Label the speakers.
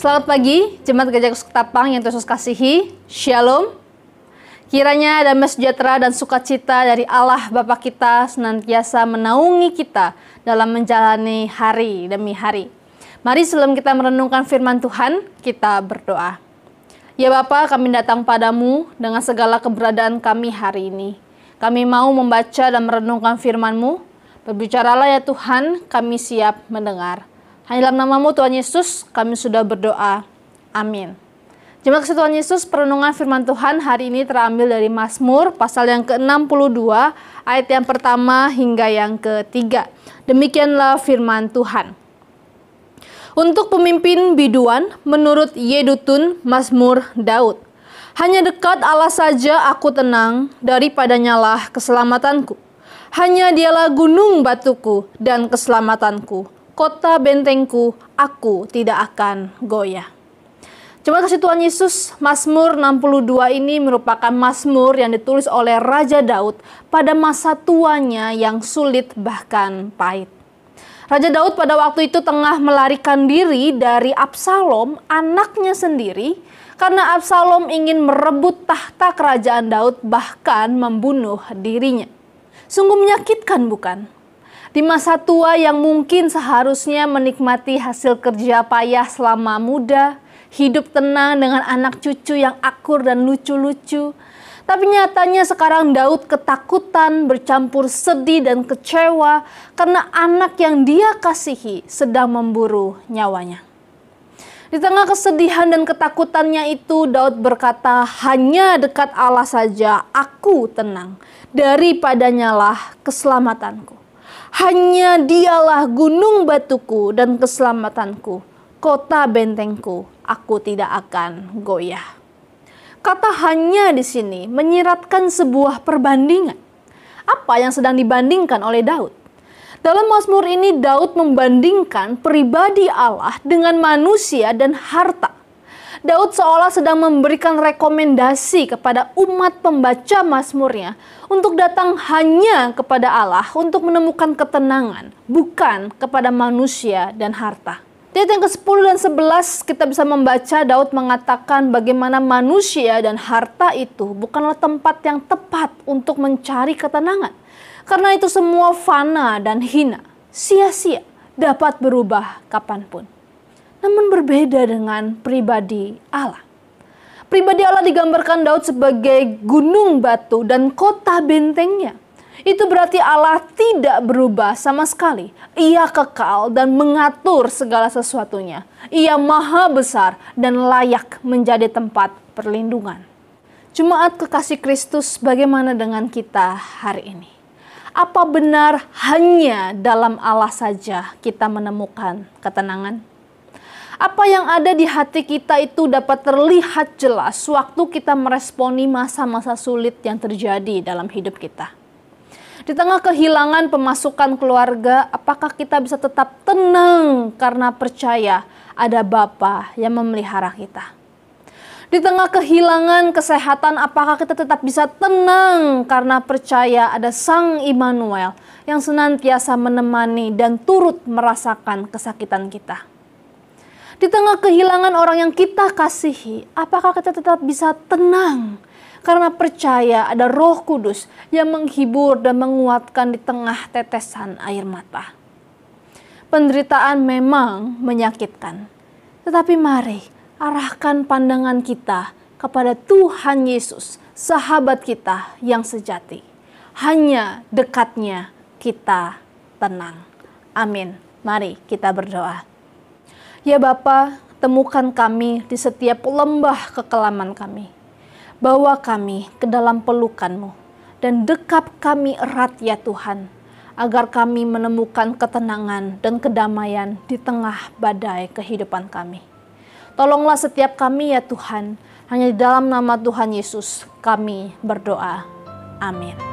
Speaker 1: Selamat pagi, Jemaat Gereja Ketapang yang Yesus kasihi. Shalom. Kiranya damai sejahtera dan sukacita dari Allah Bapa kita senantiasa menaungi kita dalam menjalani hari demi hari. Mari sebelum kita merenungkan firman Tuhan, kita berdoa. Ya Bapa, kami datang padamu dengan segala keberadaan kami hari ini. Kami mau membaca dan merenungkan firman-Mu. Berbicaralah ya Tuhan, kami siap mendengar. Hanya dalam nama-Mu Tuhan Yesus, kami sudah berdoa. Amin. Jemaat kasih Tuhan Yesus, perenungan firman Tuhan hari ini terambil dari Mazmur pasal yang ke-62, ayat yang pertama hingga yang ketiga. Demikianlah firman Tuhan. Untuk pemimpin biduan, menurut Yedutun, Mazmur Daud. Hanya dekat Allah saja aku tenang, daripadanya lah keselamatanku. Hanya dialah gunung batuku dan keselamatanku. Kota bentengku, aku tidak akan goyah. Jemaat kasih Tuhan Yesus, Mazmur 62 ini merupakan mazmur yang ditulis oleh Raja Daud pada masa tuanya yang sulit bahkan pahit. Raja Daud pada waktu itu tengah melarikan diri dari Absalom, anaknya sendiri, karena Absalom ingin merebut tahta kerajaan Daud, bahkan membunuh dirinya. Sungguh menyakitkan, bukan? Di masa tua yang mungkin seharusnya menikmati hasil kerja payah selama muda, hidup tenang dengan anak cucu yang akur dan lucu-lucu. Tapi nyatanya sekarang Daud ketakutan, bercampur sedih dan kecewa karena anak yang dia kasihi sedang memburu nyawanya. Di tengah kesedihan dan ketakutannya itu, Daud berkata, hanya dekat Allah saja aku tenang, daripadanya lah keselamatanku. Hanya dialah gunung batuku dan keselamatanku, kota bentengku, aku tidak akan goyah. Kata hanya di sini menyiratkan sebuah perbandingan. Apa yang sedang dibandingkan oleh Daud? Dalam Mazmur ini Daud membandingkan pribadi Allah dengan manusia dan harta. Daud seolah sedang memberikan rekomendasi kepada umat pembaca Mazmurnya untuk datang hanya kepada Allah untuk menemukan ketenangan, bukan kepada manusia dan harta. Di ayat yang ke-10 dan 11 kita bisa membaca Daud mengatakan bagaimana manusia dan harta itu bukanlah tempat yang tepat untuk mencari ketenangan. Karena itu semua fana dan hina, sia-sia, dapat berubah kapanpun. Namun berbeda dengan pribadi Allah. Pribadi Allah digambarkan Daud sebagai gunung batu dan kota bentengnya. Itu berarti Allah tidak berubah sama sekali. Ia kekal dan mengatur segala sesuatunya. Ia maha besar dan layak menjadi tempat perlindungan. Jemaat kekasih Kristus, bagaimana dengan kita hari ini? Apa benar hanya dalam Allah saja kita menemukan ketenangan? Apa yang ada di hati kita itu dapat terlihat jelas waktu kita meresponi masa-masa sulit yang terjadi dalam hidup kita. Di tengah kehilangan pemasukan keluarga, apakah kita bisa tetap tenang karena percaya ada Bapa yang memelihara kita? Di tengah kehilangan kesehatan, apakah kita tetap bisa tenang karena percaya ada Sang Immanuel yang senantiasa menemani dan turut merasakan kesakitan kita? Di tengah kehilangan orang yang kita kasihi, apakah kita tetap bisa tenang karena percaya ada Roh Kudus yang menghibur dan menguatkan di tengah tetesan air mata? Penderitaan memang menyakitkan, tetapi mari arahkan pandangan kita kepada Tuhan Yesus, sahabat kita yang sejati. Hanya dekatnya kita tenang. Amin. Mari kita berdoa. Ya Bapa, temukan kami di setiap lembah kekelaman kami. Bawa kami ke dalam pelukan-Mu dan dekap kami erat ya Tuhan, agar kami menemukan ketenangan dan kedamaian di tengah badai kehidupan kami. Tolonglah setiap kami ya Tuhan, hanya di dalam nama Tuhan Yesus kami berdoa. Amin.